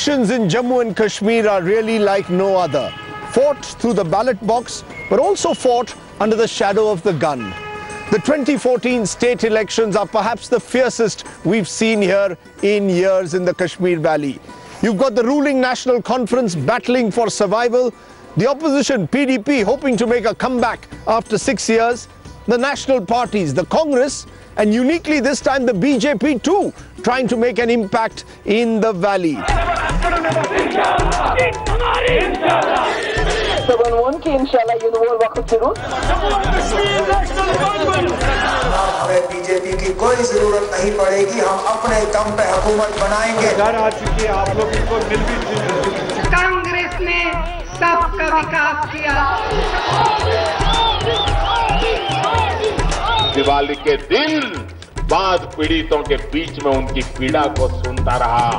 Elections in Jammu and Kashmir are really like no other. Fought through the ballot box, but also fought under the shadow of the gun. The 2014 state elections are perhaps the fiercest we've seen here in years in the Kashmir Valley. You've got the ruling National Conference battling for survival, the opposition PDP hoping to make a comeback after 6 years, the national parties, the Congress, and uniquely this time the BJP too, trying to make an impact in the valley. BJP की कोई जरूरत नहीं पड़ेगी, हम अपने दम पे हुकूमत बनाएंगे। आ चुकी है, आप लोग इनको मिल भी कांग्रेस ने सबका विकास किया। दिवाली के दिन बाद पीड़ितों के बीच में उनकी पीड़ा को सुनता रहा।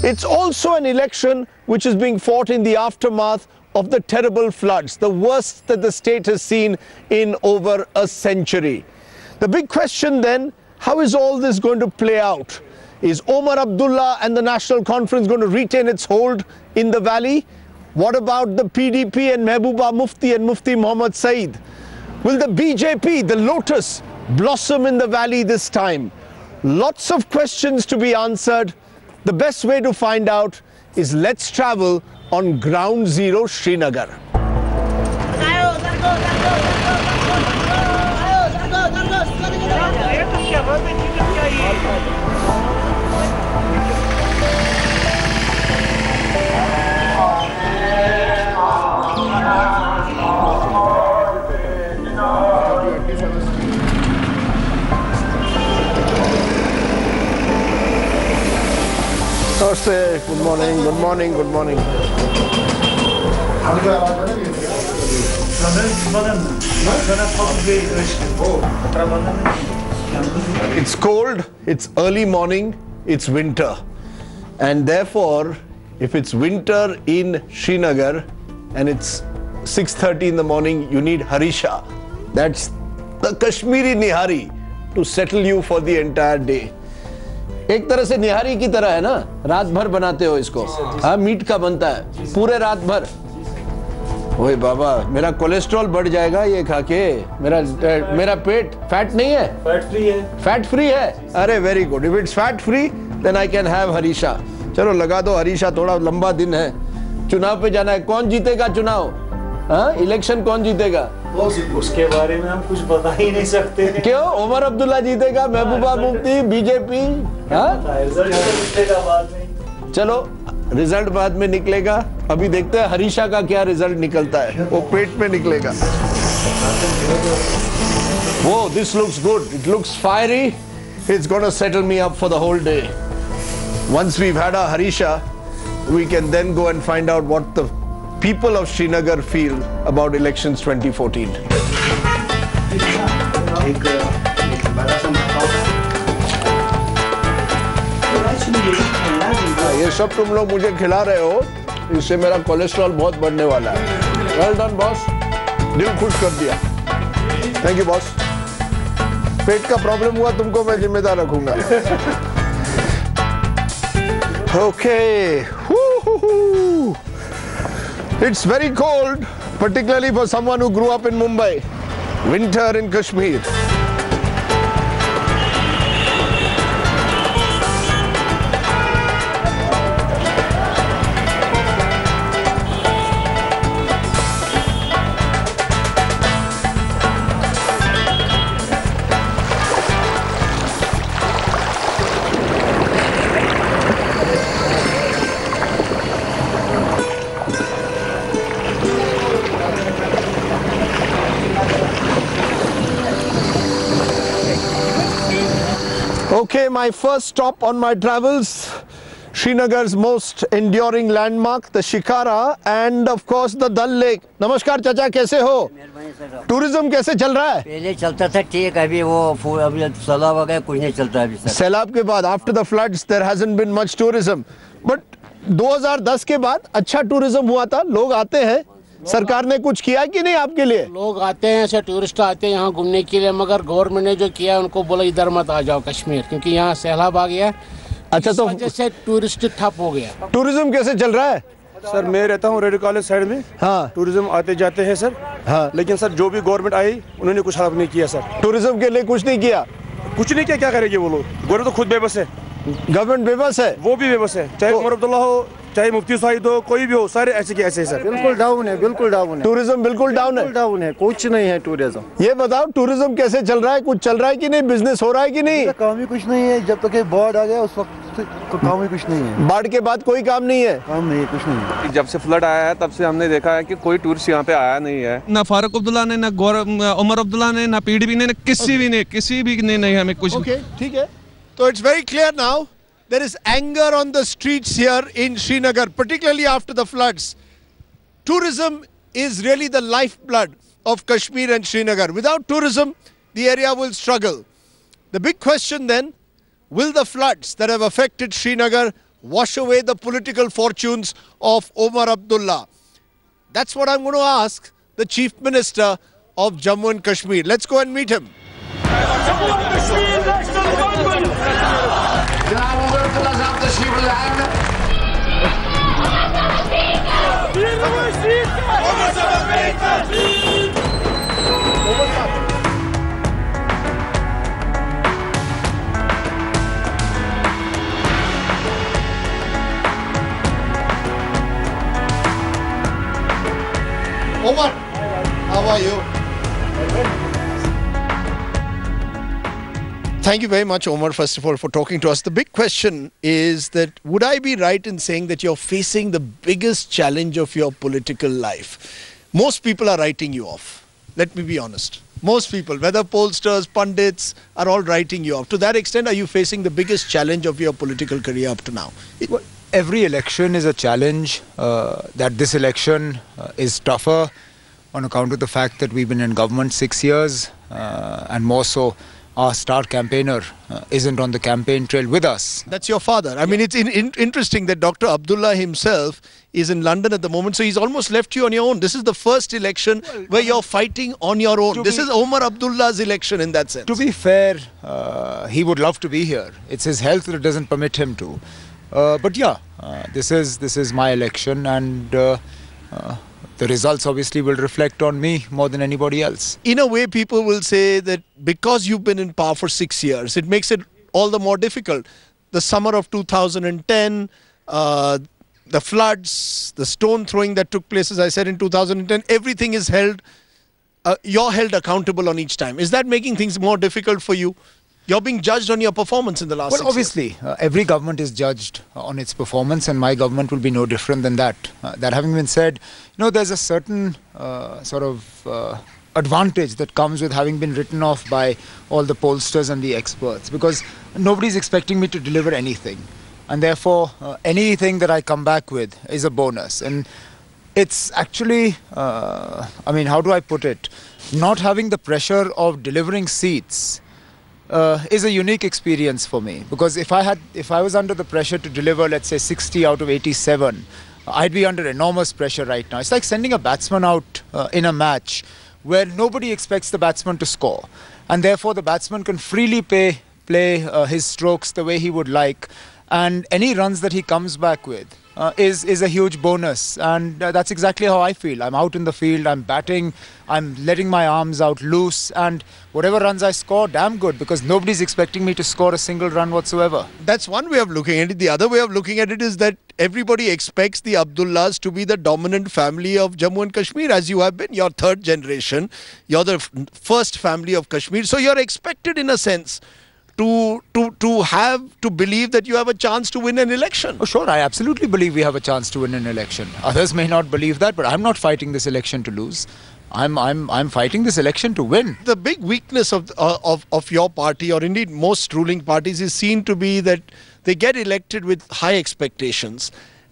It's also an election which is being fought in the aftermath of the terrible floods, the worst that the state has seen in over a century. The big question then, how is all this going to play out? Is Omar Abdullah and the National Conference going to retain its hold in the valley? What about the PDP and Mehbooba Mufti and Mufti Muhammad Saeed? Will the BJP, the Lotus, blossom in the valley this time? Lots of questions to be answered. The best way to find out is let's travel on Ground Zero Srinagar. Namaste. Good morning, good morning, good morning. It's cold, it's early morning, it's winter. And therefore, if it's winter in Srinagar and it's 6:30 in the morning, you need Harisha. That's the Kashmiri Nihari to settle you for the entire day. एक तरह से निहारी की तरह है ना, रात भर बनाते हो इसको। हाँ, मीट का बनता है पूरे रात भर। ओए बाबा, मेरा कोलेस्ट्रॉल बढ़ जाएगा ये खा के। मेरा पेट फैट नहीं है, फैट फ्री है। फैट फ्री है, अरे very good. If it's fat free then I can have harissa. चलो लगा दो हरीशा, थोड़ा लंबा दिन है। चुनाव पे जाना है, कौन जीतेगा चुनाव? हाँ, इलेक्शन कौन जीतेगा उसके बारे में हम कुछ बता ही नहीं सकते। क्यों? उमर अब्दुल्ला जीतेगा, महबूबा मुफ्ती, बीजेपी। चलो रिजल्ट बाद में निकलेगा, अभी देखते हैं हरीशा का क्या रिजल्ट निकलता है। वो पेट में निकलेगा। वो this looks good, it looks fiery, it's gonna settle me up for the whole day. Once we had a harissa we can then go and find out what the people of Srinagar feel about elections 2014. ये सब तुम लोग मुझे खिला रहे हो, इससे मेरा कोलेस्ट्रॉल बहुत बढ़ने वाला है। वेल डन बॉस, दिल खुश कर दिया। Thank you boss. पेट का प्रॉब्लम हुआ तुमको मैं जिम्मेदार रखूंगा। Okay. It's very cold, particularly for someone who grew up in Mumbai. Winter in Kashmir. Okay, my first stop on my travels, Srinagar's most enduring landmark, the Shikara, and of course the Dal Lake. नमस्कार चाचा, कैसे हो? Tourism कैसे चल रहा है? पहले चलता था ठीक, अभी सैलाब आ गया, कुछ नहीं चलता अभी। सैलाब के बाद, after the floods, there hasn't been much tourism. But 2010 के बाद अच्छा टूरिज्म हुआ था, लोग आते हैं। सरकार ने कुछ किया कि नहीं आपके लिए? लोग आते हैं, ऐसे टूरिस्ट आते हैं यहाँ घूमने के लिए, मगर गवर्नमेंट ने जो किया उनको बोला इधर मत आ जाओ कश्मीर, क्योंकि यहाँ सैलाब आ गया। अच्छा, तो जैसे टूरिस्ट ठप हो गया। टूरिज्म कैसे चल रहा है? सर मैं रहता हूँ रेड कॉलेज साइड में। हाँ, टूरिज्म आते जाते हैं सर। हाँ, लेकिन सर जो भी गवर्नमेंट आई उन्होंने कुछ हेल्प नहीं किया सर। टूरिज्म के लिए कुछ नहीं किया। कुछ नहीं किया, क्या करेंगे वो लोग? गवर्नमेंट तो खुद बेबस है। गवर्नमेंट बेबस है, वो भी बेबस है, चाहे उमर अब्दुल्ला हो, चाहे मुफ्ती साहिद हो, कोई भी हो, सारे ऐसे के ऐसे सर। बिल्कुल डाउन है, बिल्कुल डाउन है। टूरिज्म बिल्कुल डाउन है, डाउन है, कुछ नहीं है टूरिज्म। ये बताओ टूरिज्म कैसे चल रहा है? कुछ चल रहा है कि नहीं? बिजनेस हो रहा है कि नहीं? काम ही कुछ नहीं है, जब तक बाढ़ आ गया उस वक्त काम ही कुछ नहीं है। बाढ़ के बाद कोई काम नहीं है, काम नहीं है, कुछ नहीं है। जब से फ्लड आया है तब से हमने देखा है कि कोई टूरिस्ट यहाँ पे आया नहीं है। ना फारूक अब्दुल्ला ने, ना उमर अब्दुल्ला ने, ना पीडीपी ने, किसी भी ने नहीं हमें कुछ। ओके, ठीक है। तो it's very clear now. There is anger on the streets here in Srinagar, particularly after the floods. Tourism is really the lifeblood of Kashmir and Srinagar. Without tourism, the area will struggle. The big question then, will the floods that have affected Srinagar wash away the political fortunes of Omar Abdullah? That's what I'm going to ask the Chief Minister of Jammu and Kashmir. Let's go and meet him. Jammu and Kashmir National Government. Omar, how are you? Thank you very much, Omar, first of all, for talking to us. The big question is that would I be right in saying that you're facing the biggest challenge of your political life? Most people are writing you off. Let me be honest. Most people, whether pollsters, pundits, are all writing you off. To that extent, are you facing the biggest challenge of your political career up to now? Well, every election is a challenge. That this election is tougher on account of the fact that we've been in government 6 years, and more so, our star campaigner isn't on the campaign trail with us. That's your father. I mean, it's interesting that Dr. Abdullah himself is in London at the moment, so he's almost left you on your own. This is the first election where you're fighting on your own. This is Omar Abdullah's election in that sense. To be fair, he would love to be here. It's his health that doesn't permit him to. But yeah, this is my election, and the results obviously will reflect on me more than anybody else. In a way, people will say that because you've been in power for 6 years, it makes it all the more difficult. The summer of 2010, the floods, the stone throwing that took place, as I said, in 2010, everything is held, you're held accountable on each time. Is that making things more difficult for you? You're being judged on your performance in the last 6 years. Well, obviously, every government is judged on its performance, and my government will be no different than that. That having been said, you know, there's a certain advantage that comes with having been written off by all the pollsters and the experts, because nobody's expecting me to deliver anything. And therefore, anything that I come back with is a bonus. And it's actually, I mean, how do I put it? Not having the pressure of delivering seats is a unique experience for me, because if I was under the pressure to deliver, let's say 60 out of 87, I'd be under enormous pressure right now. It's like sending a batsman out in a match where nobody expects the batsman to score, and therefore the batsman can freely play his strokes the way he would like, and any runs that he comes back with is a huge bonus. And that's exactly how I feel. I'm out in the field, I'm batting, I'm letting my arms out loose, and whatever runs I score, damn good, because nobody's expecting me to score a single run whatsoever. That's one way of looking at it. The other way of looking at it is that everybody expects the Abdullahs to be the dominant family of Jammu and Kashmir, as you have been. You're third generation. You're the first family of Kashmir. So you're expected, in a sense, to believe that you have a chance to win an election. Oh, sure, I absolutely believe we have a chance to win an election. Others may not believe that, but I'm not fighting this election to lose. I'm fighting this election to win. The big weakness of your party, or indeed most ruling parties, is seen to be that they get elected with high expectations,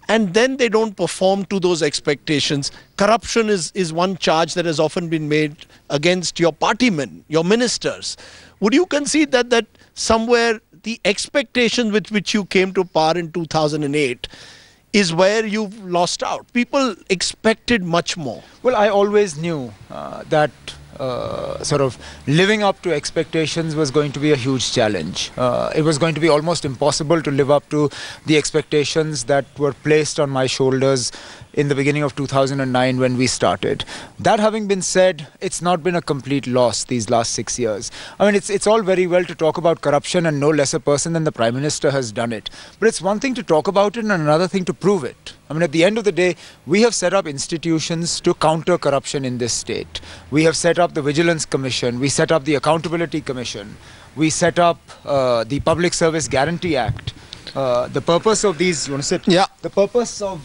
and then they don't perform to those expectations. Corruption is one charge that has often been made against your partymen, your ministers. Would you concede that somewhere the expectation with which you came to power in 2008 is where you've lost out? People expected much more. Well, I always knew that sort of living up to expectations was going to be a huge challenge. It was going to be almost impossible to live up to the expectations that were placed on my shoulders in the beginning of 2009 when we started. That having been said, it's not been a complete loss these last 6 years. I mean, it's all very well to talk about corruption, and no lesser person than the Prime Minister has done it. But it's one thing to talk about it and another thing to prove it. I mean, at the end of the day, we have set up institutions to counter corruption in this state. We have set up the Vigilance Commission. We set up the Accountability Commission. We set up the Public Service Guarantee Act. The purpose of these, you want to sit? Yeah. The purpose of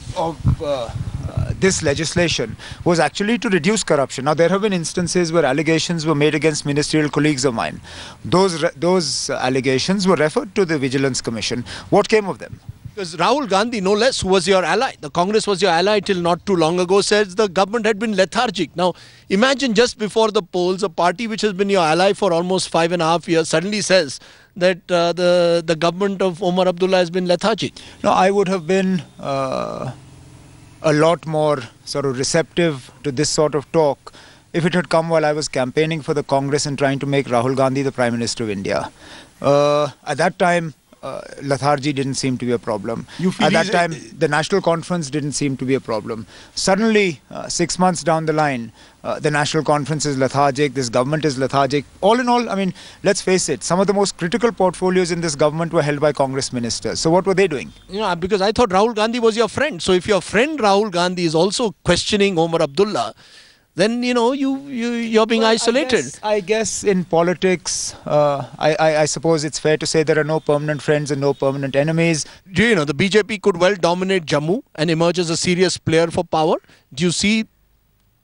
this legislation was actually to reduce corruption. Now, there have been instances where allegations were made against ministerial colleagues of mine. Those allegations were referred to the Vigilance Commission. What came of them? Because Rahul Gandhi, no less, who was your ally, the Congress was your ally till not too long ago, says the government had been lethargic. Now, imagine just before the polls, a party which has been your ally for almost 5.5 years suddenly says that the government of Omar Abdullah has been lethargic. No, I would have been a lot more sort of receptive to this sort of talk if it had come while I was campaigning for the Congress and trying to make Rahul Gandhi the Prime Minister of India. At that time, lethargy didn't seem to be a problem. At that time, the National Conference didn't seem to be a problem. Suddenly, 6 months down the line, the National Conference is lethargic, this government is lethargic. All in all, I mean, let's face it, some of the most critical portfolios in this government were held by Congress ministers. So what were they doing? Yeah, because I thought Rahul Gandhi was your friend. So if your friend Rahul Gandhi is also questioning Omar Abdullah, then, you know, you're being isolated. I guess in politics, I suppose it's fair to say there are no permanent friends and no permanent enemies. Do you know the BJP could well dominate Jammu and emerge as a serious player for power? Do you see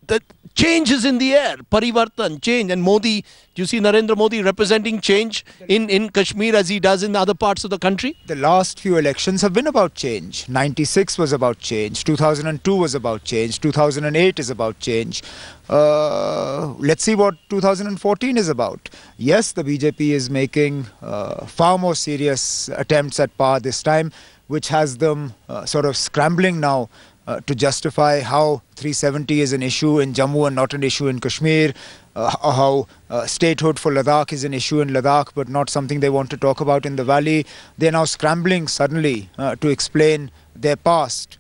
that change is in the air, parivartan, change, and Modi, do you see Narendra Modi representing change in Kashmir as he does in other parts of the country? The last few elections have been about change. 96 was about change, 2002 was about change, 2008 is about change. Let's see what 2014 is about. Yes, the BJP is making far more serious attempts at power this time, which has them sort of scrambling now to justify how 370 is an issue in Jammu and not an issue in Kashmir, how statehood for Ladakh is an issue in Ladakh but not something they want to talk about in the valley. They're now scrambling suddenly to explain their past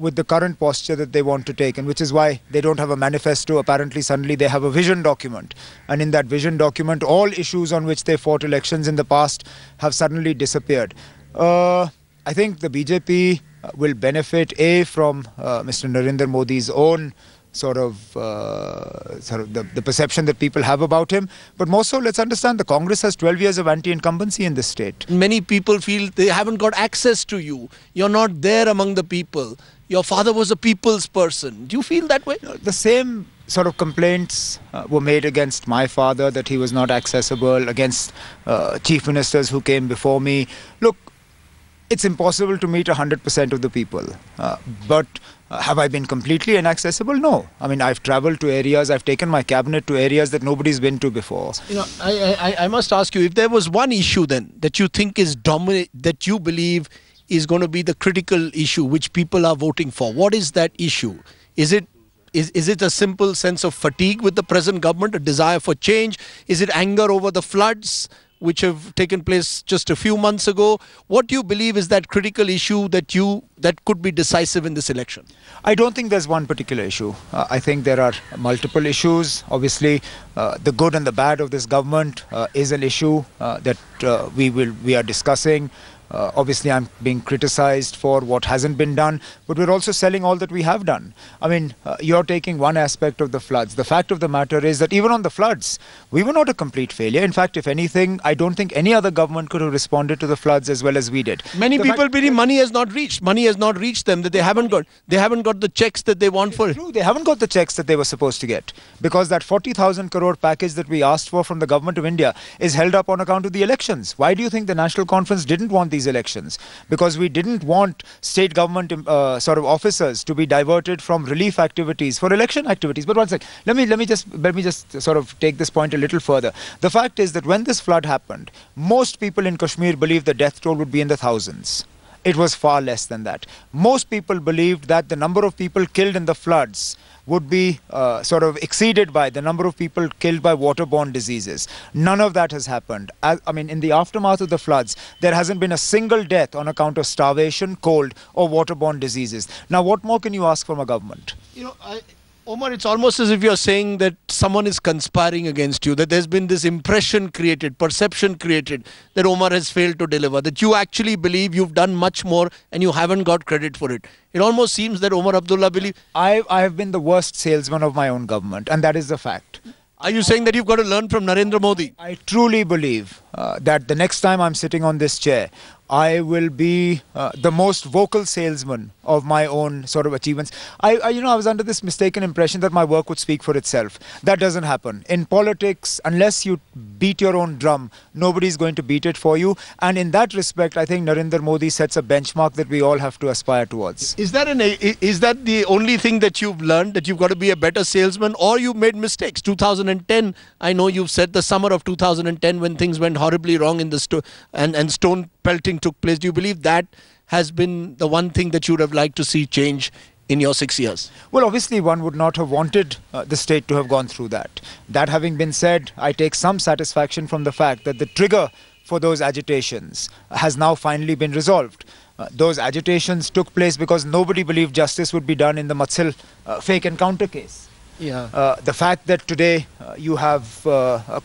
with the current posture that they want to take, and which is why they don't have a manifesto. Apparently suddenly they have a vision document, and in that vision document all issues on which they fought elections in the past have suddenly disappeared. I think the BJP will benefit from Mr. Narendra Modi's own sort of the perception that people have about him. But more so, let's understand the Congress has 12 years of anti-incumbency in this state. Many people feel they haven't got access to you. You're not there among the people. Your father was a people's person. Do you feel that way? The same sort of complaints were made against my father, that he was not accessible, against chief ministers who came before me. Look, it's impossible to meet 100% of the people. But have I been completely inaccessible? No. I mean, I've traveled to areas, I've taken my cabinet to areas that nobody's been to before. You know, I must ask you, if there was one issue then that you think is dominant, that you believe is going to be the critical issue which people are voting for, what is that issue? Is it a simple sense of fatigue with the present government, a desire for change? Is it anger over the floods which have taken place just a few months ago? What do you believe is that critical issue that could be decisive in this election? I don't think there's one particular issue. I think there are multiple issues. Obviously, the good and the bad of this government is an issue that we are discussing. Obviously, I'm being criticized for what hasn't been done, but we're also selling all that we have done. I mean, you're taking one aspect of the floods. The fact of the matter is that even on the floods, we were not a complete failure. In fact, if anything, I don't think any other government could have responded to the floods as well as we did. Many people believe money has not reached. Money has not reached them, that they haven't got the checks that they want for it. True, they haven't got the checks that they were supposed to get, because that 40,000 crore package that we asked for from the government of India is held up on account of the elections. Why do you think the National Conference didn't want these elections? Because we didn't want state government sort of officers to be diverted from relief activities for election activities. But one sec, let me just sort of take this point a little further. The fact is that when this flood happened, most people in Kashmir believed the death toll would be in the thousands. it was far less than that. Most people believed that the number of people killed in the floods would be sort of exceeded by the number of people killed by waterborne diseases. None of that has happened. I mean, in the aftermath of the floods, there hasn't been a single death on account of starvation, cold, or waterborne diseases. Now, what more can you ask from a government? You know, Omar, it's almost as if you're saying that someone is conspiring against you, that there's been this impression created, perception created, that Omar has failed to deliver, that you actually believe you've done much more and you haven't got credit for it. It almost seems that Omar Abdullah believes... I have been the worst salesman of my own government, and that is the fact. Are you saying that you've got to learn from Narendra Modi? I truly believe that the next time I'm sitting on this chair, I will be the most vocal salesman of my own sort of achievements. I was under this mistaken impression that my work would speak for itself. That doesn't happen. In politics, unless you beat your own drum, nobody's going to beat it for you. And in that respect, I think Narendra Modi sets a benchmark that we all have to aspire towards. Is that the only thing that you've learned, that you've got to be a better salesman, or you've made mistakes? 2010, I know you've said the summer of 2010 when things went horribly wrong in the and stone pelting took place. Do you believe that has been the one thing that you would have liked to see change in your 6 years? Well, obviously one would not have wanted the state to have gone through that. That having been said, I take some satisfaction from the fact that the trigger for those agitations has now finally been resolved. Those agitations took place because nobody believed justice would be done in the Matsil fake encounter case. Yeah. The fact that today you have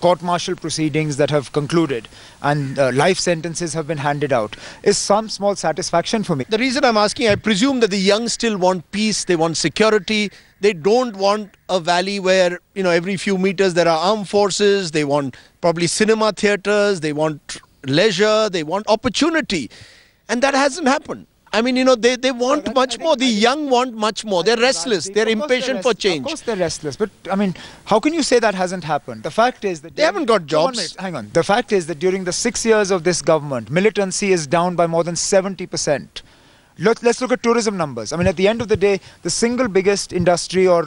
court-martial proceedings that have concluded and life sentences have been handed out is some small satisfaction for me. The reason I'm asking, I presume that the young still want peace, they want security, they don't want a valley where, you know, every few meters there are armed forces, they want probably cinema theatres, they want leisure, they want opportunity. And that hasn't happened. I mean, you know, they want much more. The young want much more. They're restless. They're impatient for change. Of course they're restless. But, I mean, how can you say that hasn't happened? The fact is that... They haven't got jobs. Hang on. The fact is that during the 6 years of this government, militancy is down by more than 70%. Let's look at tourism numbers. I mean, at the end of the day, the single biggest industry or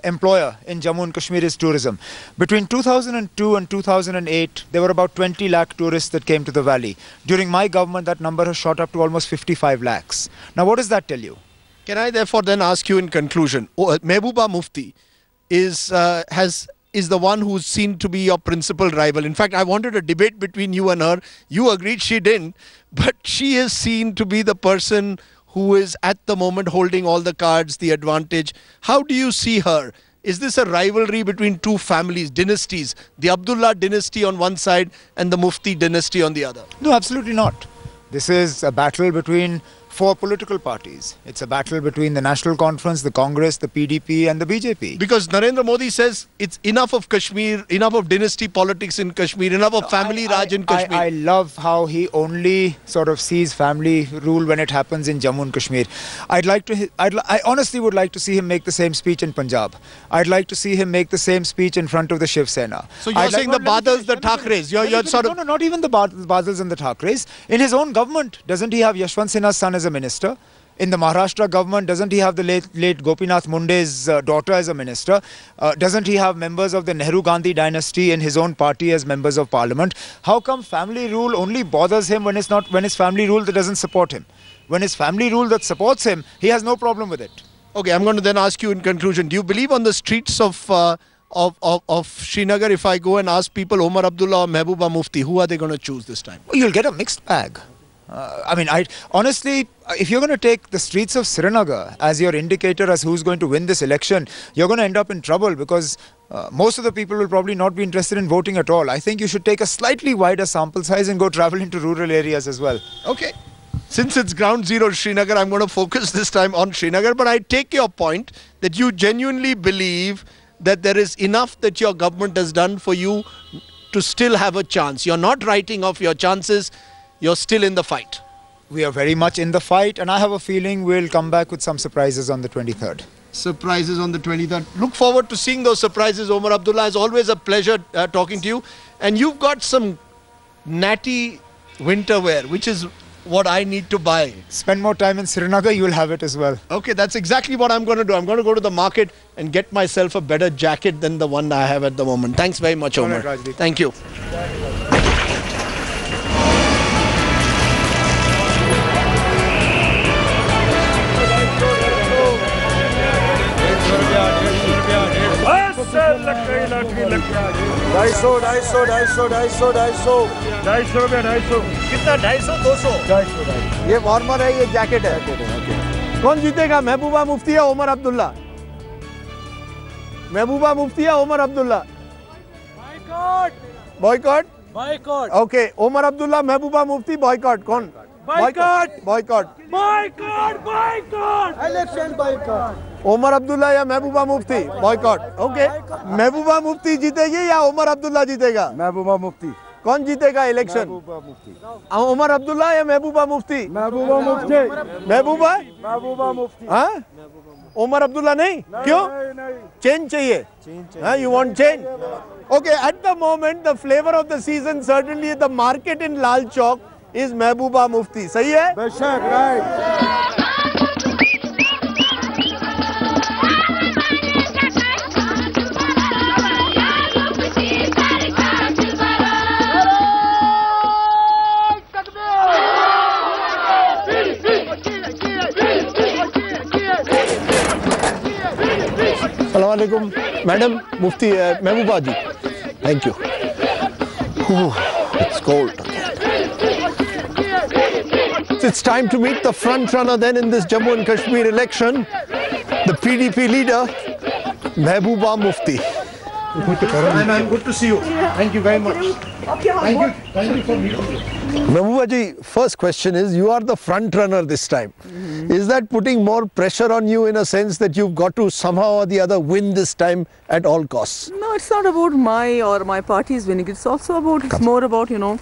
employer in Jammu and Kashmir is tourism. Between 2002 and 2008, there were about 20 lakh tourists that came to the valley. During my government, that number has shot up to almost 55 lakhs. Now, what does that tell you? Can I therefore then ask you in conclusion, Mehbooba Mufti is the one who's seen to be your principal rival. In fact, I wanted a debate between you and her. You agreed, she didn't. But she is seen to be the person who is at the moment holding all the cards, the advantage. How do you see her? Is this a rivalry between two families, dynasties? The Abdullah dynasty on one side and the Mufti dynasty on the other? No, absolutely not. This is a battle between four political parties. It's a battle between the National Conference, the Congress, the PDP and the BJP. Because Narendra Modi says it's enough of Kashmir, enough of dynasty politics in Kashmir, enough of family Raj in Kashmir. I love how he only sort of sees family rule when it happens in Jammu and Kashmir. I honestly would like to see him make the same speech in Punjab. I'd like to see him make the same speech in front of the Shiv Sena. So you're saying the Badals, the Thakres, you're sort of... No, not even the Badals and the Thakres. In his own government, doesn't he have Yashwant Sinha's son as a minister? In the Maharashtra government, doesn't he have the late Gopinath Munde's daughter as a minister? Doesn't he have members of the Nehru-Gandhi dynasty in his own party as members of parliament? How come family rule only bothers him when it's family rule that doesn't support him? When it's family rule that supports him, he has no problem with it. Okay, I'm going to then ask you in conclusion, do you believe on the streets of Srinagar, if I go and ask people Omar Abdullah or Mehbooba Mufti, who are they going to choose this time? Well, you'll get a mixed bag. Honestly, if you're going to take the streets of Srinagar as your indicator as who's going to win this election, you're going to end up in trouble because most of the people will probably not be interested in voting at all. I think you should take a slightly wider sample size and go travel into rural areas as well. Okay. Since it's ground zero Srinagar, I'm going to focus this time on Srinagar. But I take your point that you genuinely believe that there is enough that your government has done for you to still have a chance. You're not writing off your chances. You're still in the fight. We are very much in the fight, and I have a feeling we'll come back with some surprises on the 23rd. Surprises on the 23rd. Look forward to seeing those surprises, Omar Abdullah. It's always a pleasure talking to you. And you've got some natty winter wear, which is what I need to buy. Spend more time in Srinagar, you'll have it as well. Okay, that's exactly what I'm going to do. I'm going to go to the market and get myself a better jacket than the one I have at the moment. Thanks very much, Omar. All right, Rajdeep. Thank you. कितना 250 200 ये warmer है, ये jacket है। कौन जीतेगा, महबूबा मुफ्ती या उमर अब्दुल्ला? महबूबा मुफ्ती या Omar Abdullah? Boycott. Boycott. Okay, Omar Abdullah, Mehbooba Mufti, boycott. कौन? Boycott. Boycott. Boycott. Boycott. Election boycott. Omar Abdullah या महबूबा मुफ्ती? बॉयकॉट। ओके, महबूबा मुफ्ती जीतेगी या उमर अब्दुल्ला जीतेगा? महबूबा मुफ्ती। कौन जीतेगा इलेक्शन? महबूबा मुफ्ती। उमर अब्दुल्ला या महबूबा मुफ्ती? महबूबा मुफ्ती। महबूबा? महबूबा मुफ्ती। हाँ, उमर अब्दुल्ला नहीं? क्यों? चेंज चाहिए? You want change? Okay, at the moment, the flavor of the season, certainly the market in Lal Chowk is Mehbooba Mufti. सही है? बेशक, right. Assalamualaikum, Madam Mufti Mehbooba ji. Thank you. It's cold. It's time to meet the front runner then in this Jammu and Kashmir election, the PDP leader, Mehbooba Mufti. And I'm good to see you. Thank you very much. Thank you for meeting me. Mehbooba ji, first question is, you are the front runner this time. Is that putting more pressure on you in a sense that you've got to somehow or the other win this time at all costs? No, it's not about my party's winning. It's also about, it's more about, you know,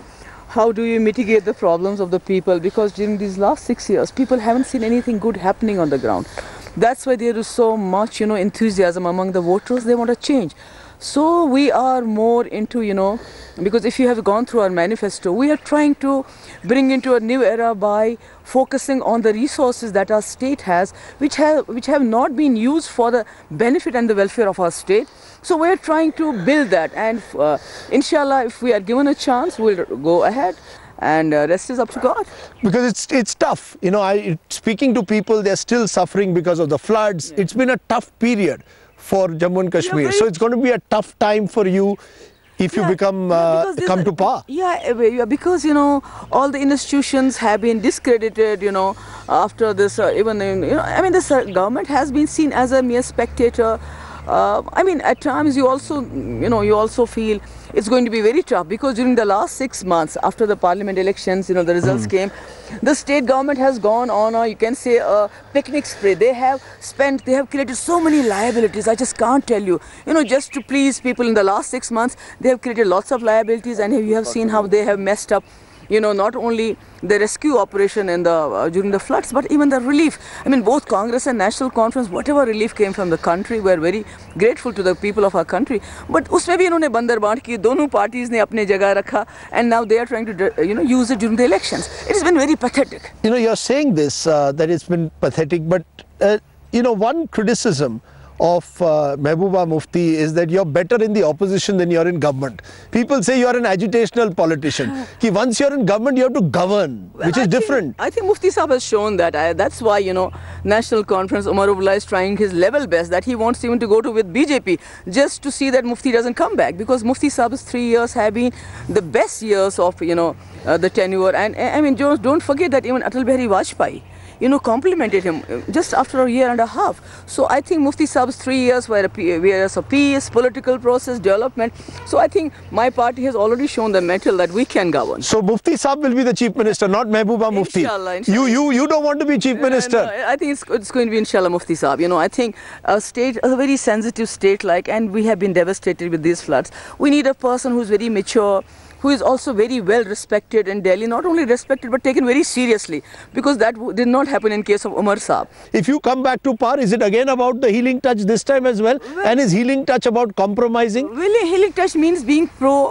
how do you mitigate the problems of the people? Because during these last 6 years, people haven't seen anything good happening on the ground. That's why there is so much, you know, enthusiasm among the voters. They want a change. So we are more into, you know, because if you have gone through our manifesto, we are trying to bring into a new era by focusing on the resources that our state has, which have not been used for the benefit and the welfare of our state. So we are trying to build that, and inshallah, if we are given a chance, we'll go ahead. And rest is up to God. Because it's tough. You know, speaking to people, they're still suffering because of the floods. Yeah. It's been a tough period for Jammu and Kashmir. Yeah, so it's going to be a tough time for you if you come to power. Yeah, because, you know, all the institutions have been discredited, you know, after this, even, you know, I mean, this government has been seen as a mere spectator. I mean, at times you also, you know, you also feel it's going to be very tough, because during the last 6 months after the parliament elections, you know, the results came, the state government has gone on a, you can say, a picnic spree. They have created so many liabilities, I just can't tell you. You know, just to please people in the last 6 months, they have created lots of liabilities, and you have seen how they have messed up, you know, not only the rescue operation in during the floods, but even the relief. I mean, both Congress and National Conference, whatever relief came from the country, we are very grateful to the people of our country. But उसमें भी इन्होंने बंदर बांट की, दोनों parties ने अपने जगह रखा, and now they are trying to, you know, use it during the elections. It has been very pathetic. You know, you're saying this, that it's been pathetic, but you know, one criticism of Mehbooba Mufti is that you're better in the opposition than you're in government. People say you're an agitational politician. Once you're in government, you have to govern, which is different. I think Mufti Sahib has shown that. That's why, you know, National Conference, Umar Abdullah is trying his level best, that he wants even to go to with BJP, just to see that Mufti doesn't come back. Because Mufti Sahib's 3 years have been the best years of, you know, the tenure. And I mean, don't forget that even Atal Bihari Vajpayee, you know, complimented him just after a year and a half. So I think Mufti Sahib's 3 years were years of peace, political process, development. So I think my party has already shown the mettle that we can govern. So Mufti Sahib will be the chief minister, not Mehbooba Mufti. Inshallah, inshallah. You don't want to be chief minister. No, I think it's going to be inshallah Mufti Sahib. You know, I think a very sensitive state and we have been devastated with these floods. We need a person who's very mature, who is also very well respected in Delhi, not only respected but taken very seriously, because that did not happen in case of Umar Saab. If you come back to power, is it again about the healing touch this time as well? And is healing touch about compromising? Really, healing touch means being pro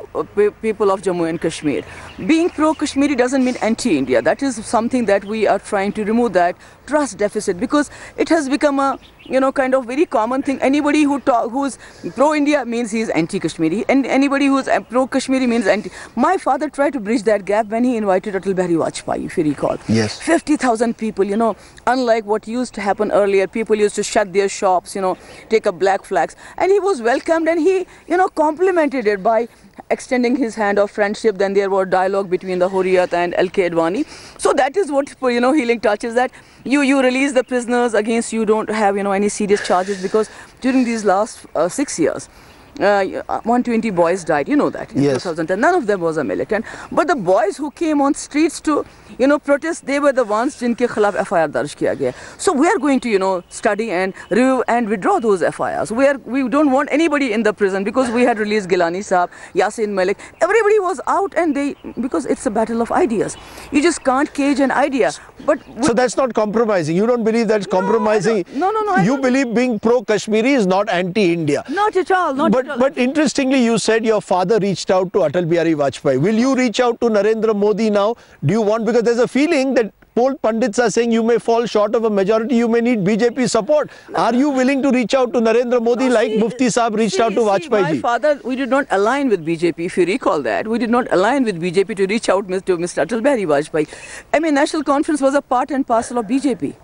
people of Jammu and Kashmir. Being pro Kashmiri doesn't mean anti-India. That is something that we are trying to remove, that trust deficit, because it has become a, you know, kind of very common thing. Anybody who's pro-India means he is anti-Kashmiri, and anybody who's pro-Kashmiri means anti. My father tried to bridge that gap when he invited Atal Bihari Vajpayee, if you recall. Yes. 50,000 people, you know, unlike what used to happen earlier, people used to shut their shops, you know, take up black flags. And he was welcomed and he, you know, complimented it by extending his hand of friendship. Then there was dialogue between the Hurriyat and L.K. Advani. So that is what, you know, healing touches, that you release the prisoners against you don't have, you know, any serious charges, because during these last 6 years, 120 boys died, you know that, in 2010. None of them was a militant. But the boys who came on streets to, you know, protest, they were the ones jinke khilaf FIR darj kiya gaya. So we are going to, you know, study and review and withdraw those FIRs. We don't want anybody in the prison, because we had released Gilani Saab, Yasin Malik. Everybody was out, and because it's a battle of ideas. You just can't cage an idea. But so that's not compromising. You don't believe that's compromising? No. You believe being pro-Kashmiri is not anti-India? Not at all. But interestingly, you said your father reached out to Atal Bihari Vajpayee. Will you reach out to Narendra Modi now? Do you want, because there's a feeling that poll pundits are saying you may fall short of a majority, you may need BJP support. Are you willing to reach out to Narendra Modi like Mufti Saab reached out to Vajpayee ji? My father, we did not align with BJP, if you recall that. We did not align with BJP to reach out to Mr. Atal Bihari Vajpayee. I mean, National Conference was a part and parcel of BJP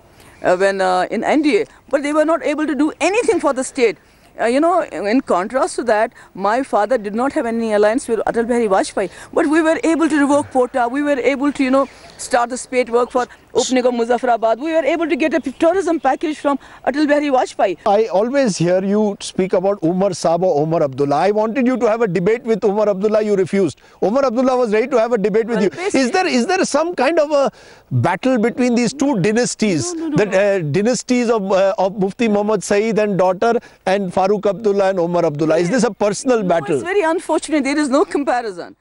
when in NDA, but they were not able to do anything for the state. You know, in contrast to that, my father did not have any alliance with Atal Bihari Vajpayee, but we were able to revoke Pota, we were able to, you know, start the spate work for opening of Muzaffarabad, we were able to get a tourism package from Atal Bihari Vajpayee. I always hear you speak about Umar Saab or Omar Abdullah. I wanted you to have a debate with Umar Abdullah, you refused. Omar Abdullah was ready to have a debate with you. Is there some kind of a battle between these two dynasties? No. The dynasties of Mufti Muhammad Saeed and daughter, and Farooq Abdullah and Omar Abdullah. Is this a personal battle? It's very unfortunate. There is no comparison.